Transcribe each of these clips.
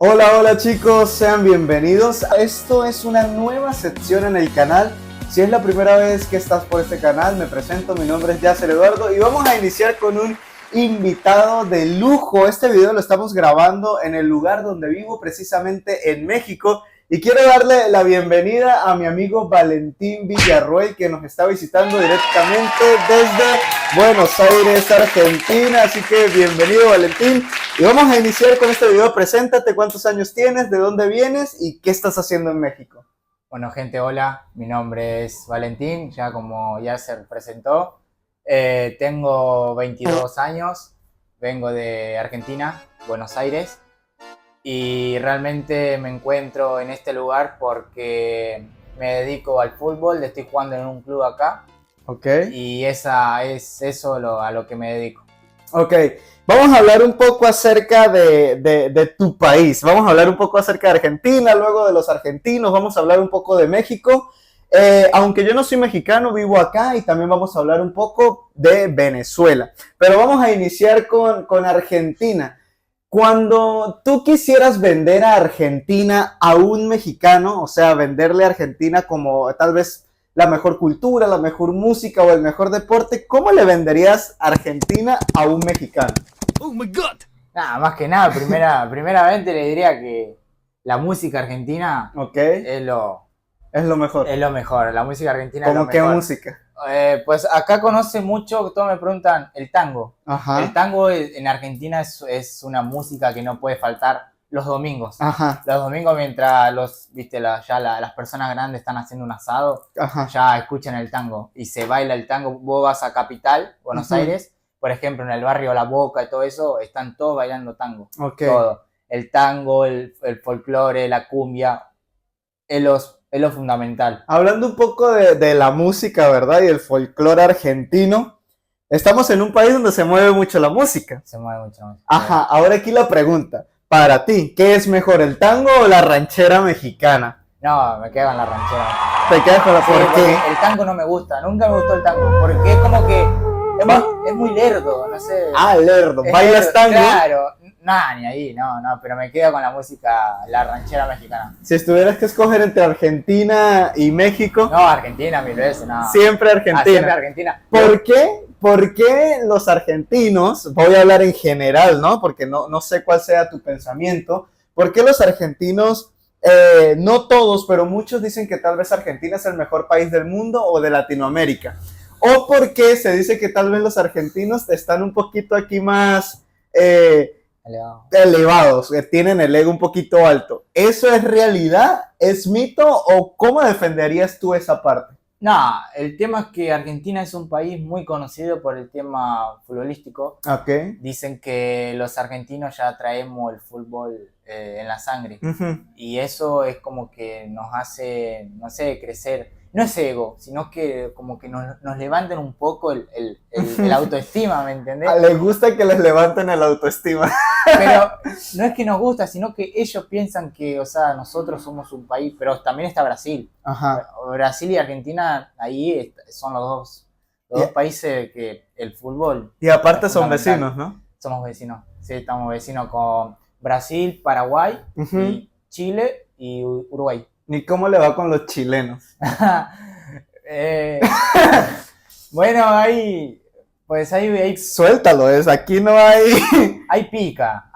Hola, hola chicos, sean bienvenidos. Esto es una nueva sección en el canal. Si es la primera vez que estás por este canal, me presento, mi nombre es Yasser Eduardo y vamos a iniciar con un invitado de lujo. Este video lo estamos grabando en el lugar donde vivo, precisamente en México. Y quiero darle la bienvenida a mi amigo Valentín Villarroel, que nos está visitando directamente desde Buenos Aires, Argentina. Así que bienvenido, Valentín. Y vamos a iniciar con este video. Preséntate, cuántos años tienes, de dónde vienes y qué estás haciendo en México. Bueno, gente, hola, mi nombre es Valentín, ya como ya se presentó. Tengo 22 años, vengo de Argentina, Buenos Aires, y realmente me encuentro en este lugar porque me dedico al fútbol, estoy jugando en un club acá, Ok. y esa es eso a lo que me dedico. Ok, vamos a hablar un poco acerca de tu país. Vamos a hablar un poco acerca de Argentina, luego de los argentinos, vamos a hablar un poco de México. Aunque yo no soy mexicano, vivo acá y también vamos a hablar un poco de Venezuela. Pero vamos a iniciar con Argentina. Cuando tú quisieras vender a Argentina a un mexicano, o sea, venderle a Argentina como tal vez la mejor cultura, la mejor música o el mejor deporte, ¿cómo le venderías Argentina a un mexicano? ¡Oh, my God! Nada, más que nada, primeramente le diría que la música argentina Ok, es lo, es lo mejor. es lo mejor, la música argentina es lo ¿Cómo qué mejor. música? Pues acá conoce mucho, todos me preguntan, el tango. Ajá. El tango en Argentina es una música que no puede faltar los domingos. Ajá. Los domingos mientras las personas grandes están haciendo un asado, Ajá. ya escuchan el tango y se baila el tango. Vos vas a Capital, Buenos Aires, por ejemplo, en el barrio La Boca y todo eso, están todos bailando tango. Ok. Todo. El tango, el folclore, la cumbia, es lo fundamental. Hablando un poco de la música, ¿verdad? Y el folclore argentino, estamos en un país donde se mueve mucho la música. Se mueve mucho más. Ajá, ahora aquí la pregunta. Para ti, ¿qué es mejor, el tango o la ranchera mexicana? No, me quedo en la ranchera. Te quedas con la Sí, por qué. el tango no me gusta, nunca me gustó el tango, porque es como que es muy lerdo, no sé. Ah, lerdo. Es ¿Bailas lerdo, tango? claro, nada, ni ahí, no, pero me quedo con la música, la ranchera mexicana. Si estuvieras que escoger entre Argentina y México, No, Argentina mil veces, no. siempre Argentina. Siempre Argentina. ¿Por qué? ¿Por qué los argentinos, voy a hablar en general, ¿no? Porque no sé cuál sea tu pensamiento, ¿por qué los argentinos, no todos, pero muchos dicen que tal vez Argentina es el mejor país del mundo o de Latinoamérica? ¿O por qué se dice que tal vez los argentinos están un poquito aquí más elevados, que tienen el ego un poquito alto? ¿Eso es realidad? ¿Es mito? ¿O cómo defenderías tú esa parte? No, el tema es que Argentina es un país muy conocido por el tema futbolístico. Ok. Dicen que los argentinos ya traemos el fútbol en la sangre. Y eso es como que nos hace, no sé, crecer. No es ego, sino que como que nos levanten un poco el autoestima, ¿me entendés? Les gusta que les levanten el autoestima. Pero no es que nos gusta, sino que ellos piensan que, o sea, nosotros somos un país, pero también está Brasil. Ajá. Brasil y Argentina, ahí son los dos países que el fútbol. Y aparte son vecinos, ¿no? Somos vecinos, sí, estamos vecinos con Brasil, Paraguay, y Chile y Uruguay. ¿Ni cómo le va con los chilenos? Bueno, ahí, pues ahí Suéltalo, aquí no hay... hay pica,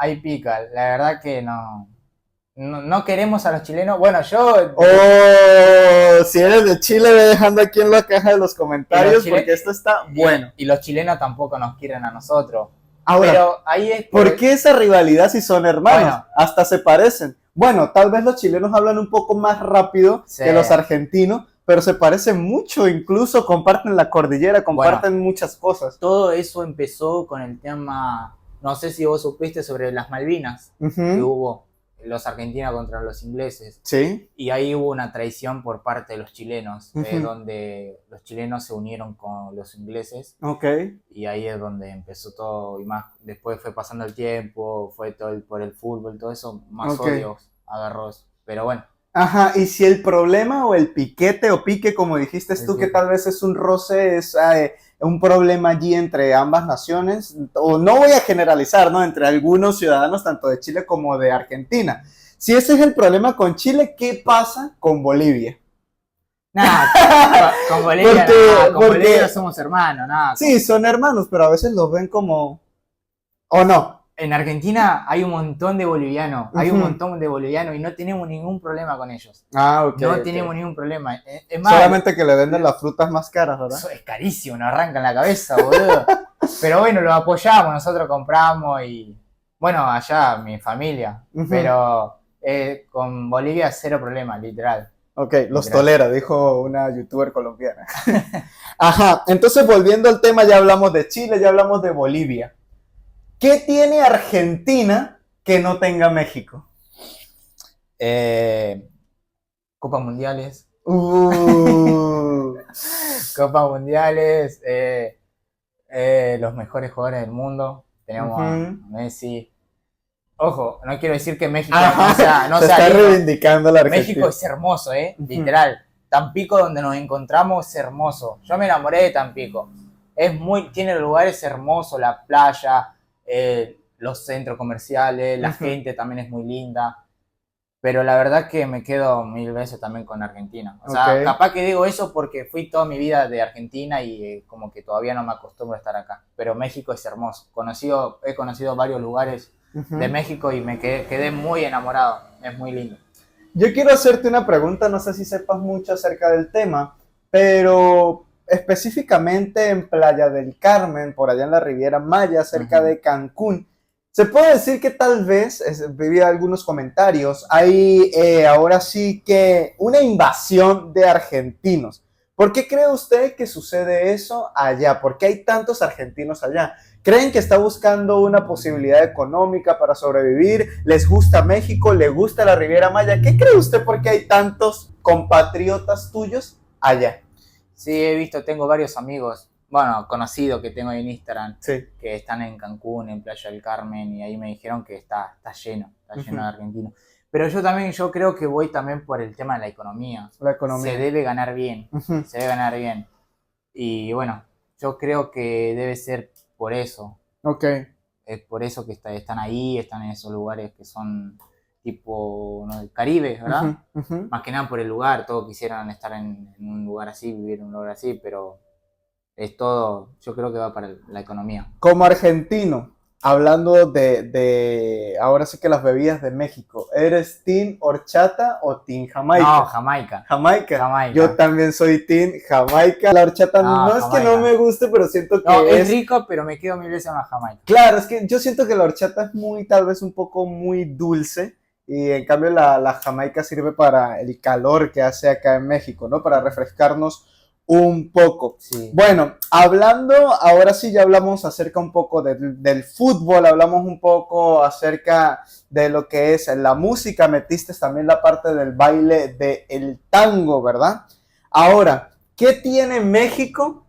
la verdad que no queremos a los chilenos. Bueno, yo... Oh, si eres de Chile, ve dejando aquí en la caja de los comentarios porque esto está bueno. Y los chilenos tampoco nos quieren a nosotros. Ahora, pero ahí es ¿por qué esa rivalidad si son hermanos? Bueno, hasta se parecen. Bueno, tal vez los chilenos hablan un poco más rápido que los argentinos, pero se parecen mucho, incluso comparten la cordillera, comparten muchas cosas. Todo eso empezó con el tema, no sé si vos supiste sobre las Malvinas, que hubo los argentinos contra los ingleses. Sí. Y ahí hubo una traición por parte de los chilenos, donde los chilenos se unieron con los ingleses. Ok. Y ahí es donde empezó todo, y más después fue pasando el tiempo, fue todo por el fútbol, todo eso, más odios agarró eso. Pero bueno, Ajá, y si el problema o el piquete o pique, como dijiste tú, que tal vez es un roce, es un problema allí entre ambas naciones, o no voy a generalizar, ¿no? Entre algunos ciudadanos, tanto de Chile como de Argentina. Si ese es el problema con Chile, ¿qué pasa con Bolivia? Nada, con Bolivia, Porque, con Bolivia somos hermanos, nada. Sí, son hermanos, pero a veces los ven como... ¿O no? En Argentina hay un montón de bolivianos, hay un Ujú. montón de bolivianos y no tenemos ningún problema con ellos. Ah, ok. No ok. tenemos ningún problema. Es más, Solamente que le venden las frutas más caras, ¿verdad? eso es carísimo, nos arrancan la cabeza, boludo. Pero bueno, lo apoyamos, nosotros compramos y... Bueno, allá mi familia, Ujú. pero con Bolivia cero problema, literal. Ok, los Literal. tolera, dijo una youtuber colombiana. Ajá, entonces volviendo al tema, ya hablamos de Chile, ya hablamos de Bolivia. ¿Qué tiene Argentina que no tenga México? Copas mundiales, Uh, Copas mundiales, los mejores jugadores del mundo. Tenemos a Ujú. Messi. Ojo, no quiero decir que México Ajá, no se sea está lindo. reivindicando la Argentina. México es hermoso, Ujú. literal. Tampico, donde nos encontramos, es hermoso. Yo me enamoré de Tampico. Tiene lugares hermosos, la playa, los centros comerciales, la Ujú. gente también es muy linda. Pero la verdad que me quedo 1000 veces también con Argentina. O sea, Ok. capaz que digo eso porque fui toda mi vida de Argentina y como que todavía no me acostumbro a estar acá. Pero México es hermoso. He conocido varios lugares Ujú. de México y me quedé muy enamorado. Es muy lindo. Yo quiero hacerte una pregunta, no sé si sepas mucho acerca del tema, pero específicamente en Playa del Carmen, por allá en la Riviera Maya, cerca Ujú. de Cancún, se puede decir que tal vez, vi algunos comentarios, hay ahora sí que una invasión de argentinos. ¿Por qué cree usted que sucede eso allá? ¿Por qué hay tantos argentinos allá? ¿Creen que está buscando una posibilidad económica para sobrevivir? ¿Les gusta México? ¿Le gusta la Riviera Maya? ¿Qué cree usted por qué hay tantos compatriotas tuyos allá? Sí, he visto, tengo varios amigos, bueno, conocidos que tengo en Instagram, Sí. que están en Cancún, en Playa del Carmen, y ahí me dijeron que está lleno Ujú. de argentinos. Pero yo creo que voy también por el tema de la economía. La economía. Se debe ganar bien, Ujú. se debe ganar bien. Y bueno, yo creo que debe ser por eso. Ok. Es por eso que están ahí, están en esos lugares que son tipo, ¿no?, el Caribe, ¿verdad? Ujú, ujú. Más que nada por el lugar, todos quisieran estar en un lugar así, vivir en un lugar así, pero es todo, yo creo que va para la economía. Como argentino, hablando ahora sí que las bebidas de México, ¿eres team horchata o team Jamaica? No, Jamaica. Jamaica. Jamaica. Yo también soy team Jamaica. La horchata no es que no Jamaica. me guste, pero siento que No, es rico, pero me quedo 1000 veces en la Jamaica. Claro, es que yo siento que la horchata es muy, tal vez un poco muy dulce y en cambio la Jamaica sirve para el calor que hace acá en México, ¿no? Para refrescarnos un poco. Sí. Bueno, hablando, ahora sí ya hablamos acerca un poco del fútbol, hablamos un poco acerca de lo que es la música, metiste también la parte del baile del tango, ¿verdad? Ahora, ¿qué tiene México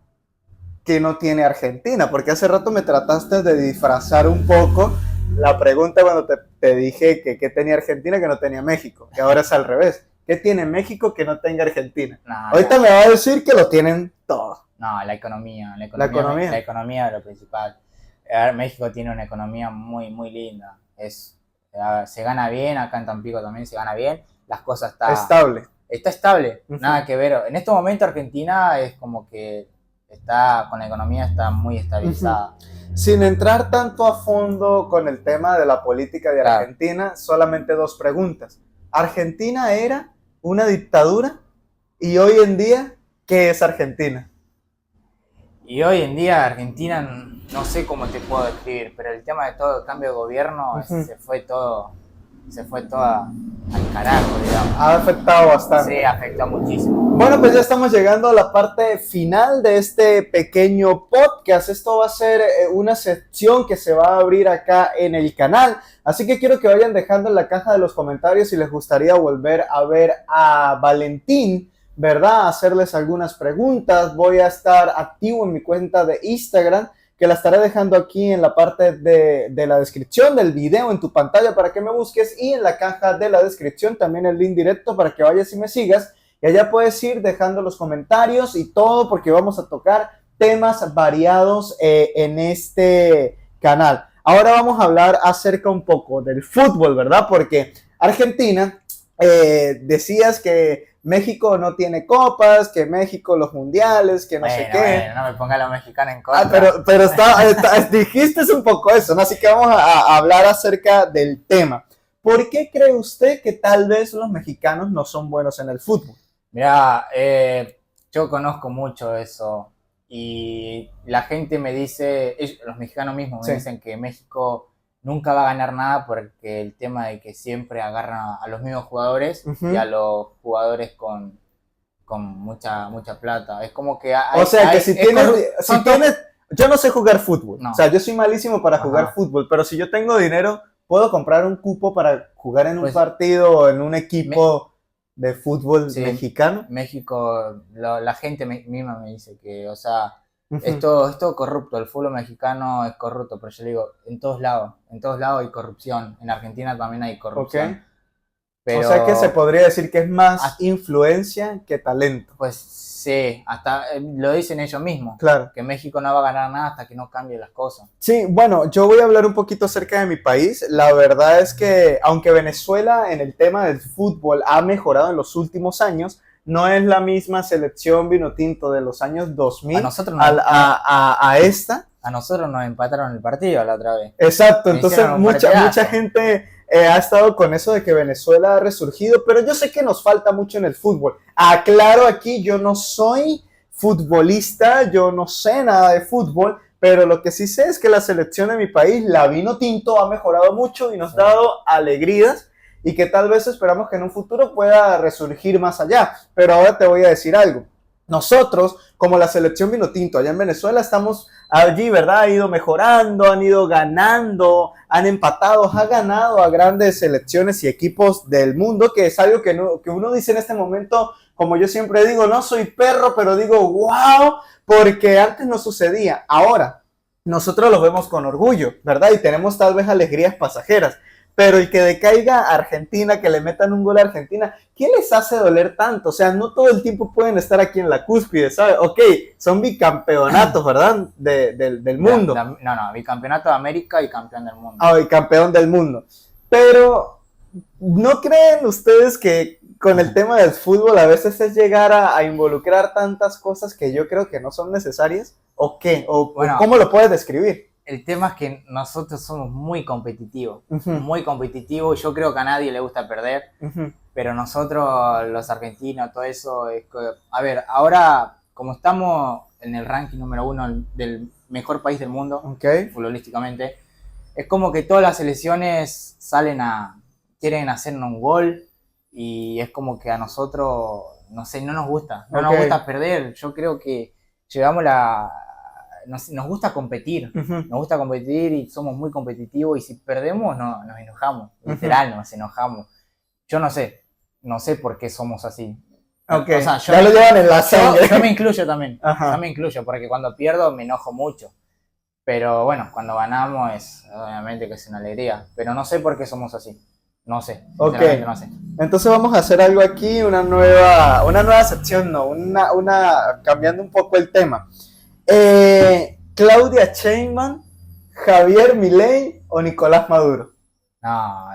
que no tiene Argentina? Porque hace rato me trataste de disfrazar un poco la pregunta cuando te dije que tenía Argentina que no tenía México, que ahora es al revés. ¿Qué tiene México que no tenga Argentina? No, Ahorita me va a decir que lo tienen todo. No, la economía. La economía. economía es lo principal. México tiene una economía muy, muy linda. Se gana bien, acá en Tampico también se gana bien. Las cosas Estable. Está estable, Ujú. nada que ver. En estos momentos Argentina es como que está con la economía, está muy estabilizada. Sin entrar tanto a fondo con el tema de la política de Claro. Argentina, solamente dos preguntas. ¿Argentina era una dictadura? Y hoy en día, ¿qué es Argentina? Y hoy en día Argentina, no sé cómo te puedo describir, pero el tema de todo el cambio de gobierno se fue todo al carajo, digamos. Ha afectado bastante. Sí, afectó muchísimo. Bueno, pues ya estamos llegando a la parte final de este pequeño podcast. Esto va a ser una sección que se va a abrir acá en el canal. Así que quiero que vayan dejando en la caja de los comentarios si les gustaría volver a ver a Valentín, ¿verdad? Hacerles algunas preguntas. Voy a estar activo en mi cuenta de Instagram, que que la estaré dejando aquí en la parte de la descripción del video, en tu pantalla para que me busques, y en la caja de la descripción también el link directo para que vayas y me sigas. Y allá puedes ir dejando los comentarios y todo, porque vamos a tocar temas variados en este canal. Ahora vamos a hablar acerca un poco del fútbol, ¿verdad? Porque Argentina, decías que México no tiene copas, que México los mundiales, que no sé qué. Bueno, no me ponga a los mexicanos en contra. Pero dijiste un poco eso, ¿no? Así que vamos a hablar acerca del tema. ¿Por qué cree usted que tal vez los mexicanos no son buenos en el fútbol? Mirá, yo conozco mucho eso y la gente me dice, los mexicanos mismos me dicen que México nunca va a ganar nada porque el tema de que siempre agarran a los mismos jugadores y a los jugadores con mucha plata. Es como que si tienes, yo no sé jugar fútbol, no. O sea, yo soy malísimo para jugar fútbol, pero si yo tengo dinero, puedo comprar un cupo para jugar en un partido o en un equipo de fútbol mexicano. México, la gente misma me dice que, o sea, es todo corrupto, el fútbol mexicano es corrupto, pero yo le digo, en todos lados hay corrupción, en Argentina también hay corrupción. Okay. Pero, o sea que se podría decir que es más influencia que talento. Pues sí, hasta lo dicen ellos mismos, claro, que México no va a ganar nada hasta que no cambie las cosas. Sí, bueno, yo voy a hablar un poquito acerca de mi país. La verdad es que aunque Venezuela en el tema del fútbol ha mejorado en los últimos años, no es la misma selección vinotinto de los años 2000 a esta. A nosotros nos empataron el partido la otra vez. Exacto, entonces mucha gente ha estado con eso de que Venezuela ha resurgido, pero yo sé que nos falta mucho en el fútbol. Aclaro aquí, yo no soy futbolista, yo no sé nada de fútbol, pero lo que sí sé es que la selección de mi país, la Vinotinto, ha mejorado mucho y nos ha dado alegrías, y que tal vez esperamos que en un futuro pueda resurgir más allá. Pero ahora te voy a decir algo. Nosotros, como la selección Vinotinto allá en Venezuela, estamos allí, ¿verdad? Ha ido mejorando, han ido ganando, han empatado, ha ganado a grandes selecciones y equipos del mundo, que es algo que uno dice en este momento, como yo siempre digo, no soy perro, pero digo, wow, porque antes no sucedía. Ahora, nosotros lo vemos con orgullo, ¿verdad? Y tenemos tal vez alegrías pasajeras. Pero el que decaiga a Argentina, que le metan un gol a Argentina, ¿qué les hace doler tanto? O sea, no todo el tiempo pueden estar aquí en la cúspide, ¿sabes? Ok, son bicampeonatos, ¿verdad? Del mundo. No, bicampeonato de América y campeón del mundo. Y campeón del mundo. Pero, ¿no creen ustedes que con el tema del fútbol a veces es llegar a involucrar tantas cosas que yo creo que no son necesarias? ¿O qué? Bueno, ¿cómo lo puedes describir? El tema es que nosotros somos muy competitivos, muy competitivos. Yo creo que a nadie le gusta perder, pero nosotros, los argentinos, todo eso, a ver, ahora como estamos en el ranking número 1 del mejor país del mundo, futbolísticamente, es como que todas las selecciones quieren hacernos un gol, y es como que a nosotros, no sé, no nos gusta perder. Yo creo que llevamos nos gusta competir, nos gusta competir y somos muy competitivos, y si perdemos nos enojamos, literal nos enojamos. Yo no sé por qué somos así. O sea, ya lo llevan en la sangre. Yo me incluyo también, porque cuando pierdo me enojo mucho, pero bueno, cuando ganamos es obviamente que es una alegría, pero no sé por qué somos así. No sé, sinceramente no sé. Entonces vamos a hacer algo aquí, una nueva sección, cambiando un poco el tema. Claudia Sheinbaum, Javier Milei o Nicolás Maduro. No,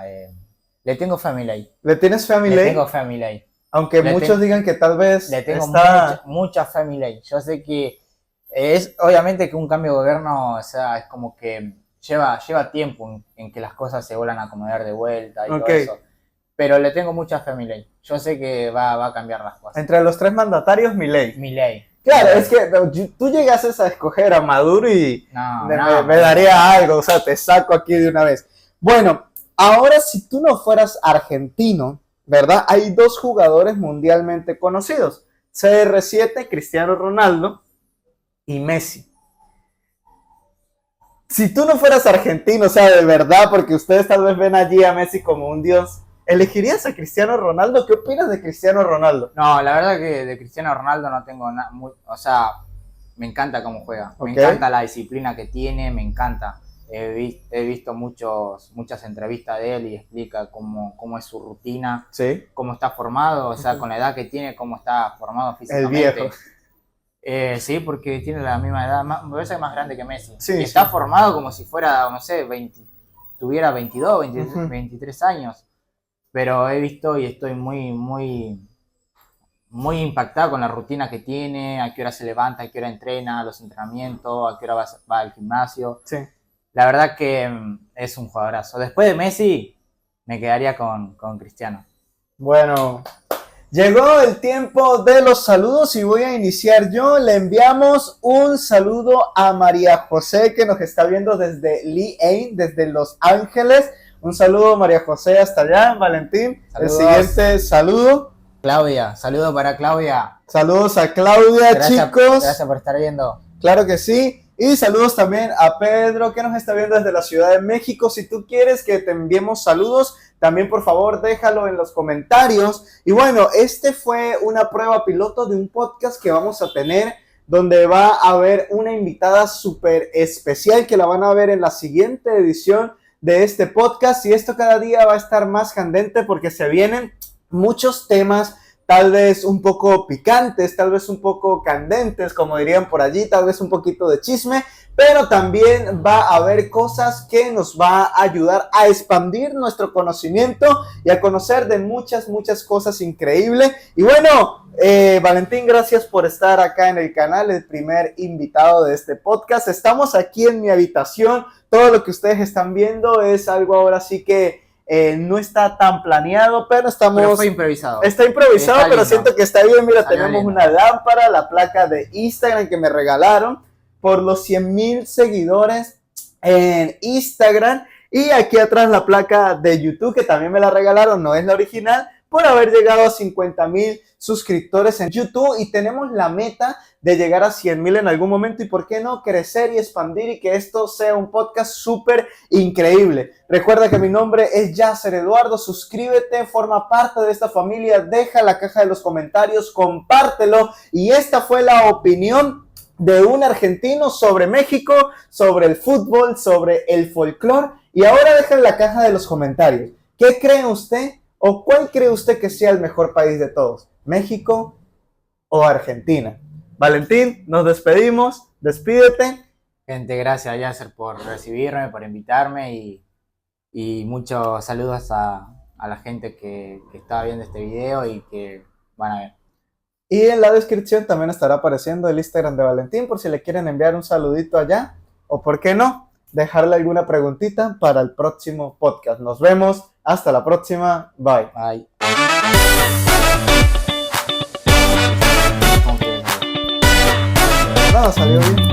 le tengo fe a Milei. ¿Le tienes fe a Milei? Le tengo fe a Milei. Aunque muchos digan que tal vez le tengo mucha fe a Milei. Yo sé que es obviamente que un cambio de gobierno, o sea, es como que lleva tiempo en que las cosas se vuelvan a acomodar de vuelta y todo eso. Pero le tengo mucha fe a Milei. Yo sé que va a cambiar las cosas. Entre los tres mandatarios, Milei. Claro, es que tú llegases a escoger a Maduro y me daría algo, o sea, te saco aquí de una vez. Bueno, ahora si tú no fueras argentino, ¿verdad? Hay dos jugadores mundialmente conocidos, CR7, Cristiano Ronaldo y Messi. Si tú no fueras argentino, o sea, de verdad, porque ustedes tal vez ven allí a Messi como un dios, ¿elegirías a Cristiano Ronaldo? ¿Qué opinas de Cristiano Ronaldo? No, la verdad que de Cristiano Ronaldo no tengo nada, o sea, me encanta cómo juega. Ok. Me encanta la disciplina que tiene, me encanta. He visto muchas entrevistas de él y explica cómo es su rutina, Sí. cómo está formado, o sea, con la edad que tiene, cómo está formado El físicamente. viejo. Sí, porque tiene la misma edad, me parece más grande que Messi. Sí, y está sí. formado como si fuera, no sé, tuviera 22, 23, Ujú. 23 años. Pero he visto y estoy muy impactado con la rutina que tiene, a qué hora se levanta, a qué hora entrena, los entrenamientos, a qué hora va al gimnasio. Sí. La verdad que es un jugadorazo. Después de Messi, me quedaría con Cristiano. Bueno, llegó el tiempo de los saludos y voy a iniciar yo. Le enviamos un saludo a María José, que nos está viendo desde Lee Ain, desde Los Ángeles. Un saludo, María José, hasta allá. Valentín, Saludos. el siguiente saludo. Claudia, saludo para Claudia. Saludos a Claudia, chicos. Gracias por estar viendo. Claro que sí. Y saludos también a Pedro, que nos está viendo desde la Ciudad de México. Si tú quieres que te enviemos saludos, también por favor déjalo en los comentarios. Y bueno, este fue una prueba piloto de un podcast que vamos a tener, donde va a haber una invitada súper especial que la van a ver en la siguiente edición de este podcast. Y esto cada día va a estar más candente porque se vienen muchos temas, tal vez un poco picantes, tal vez un poco candentes, como dirían por allí, tal vez un poquito de chisme, pero también va a haber cosas que nos va a ayudar a expandir nuestro conocimiento y a conocer de muchas cosas increíbles. Y bueno, Valentín, gracias por estar acá en el canal, el primer invitado de este podcast. Estamos aquí en mi habitación, todo lo que ustedes están viendo es algo ahora sí que no está tan planeado, pero fue improvisado. Está improvisado, está pero lindo. siento que está bien. Mira, Salió tenemos lindo. una lámpara, la placa de Instagram que me regalaron por los 100,000 seguidores en Instagram. Y aquí atrás la placa de YouTube que también me la regalaron, no es la original, por haber llegado a 50,000 suscriptores en YouTube. Y tenemos la meta de llegar a 100,000 en algún momento y por qué no crecer y expandir y que esto sea un podcast súper increíble. Recuerda que mi nombre es Yasser Eduardo, suscríbete, forma parte de esta familia, deja la caja de los comentarios, compártelo. Y esta fue la opinión de un argentino sobre México, sobre el fútbol, sobre el folclore. Y ahora deja en la caja de los comentarios, ¿qué cree usted o cuál cree usted que sea el mejor país de todos? ¿México o Argentina? Valentín, nos despedimos, despídete. Gente, gracias Yasser por recibirme, por invitarme y muchos saludos a la gente que estaba viendo este video y que van a ver. Y en la descripción también estará apareciendo el Instagram de Valentín por si le quieren enviar un saludito allá o por qué no, dejarle alguna preguntita para el próximo podcast. Nos vemos, hasta la próxima, bye. Bye. Nada, salió bien.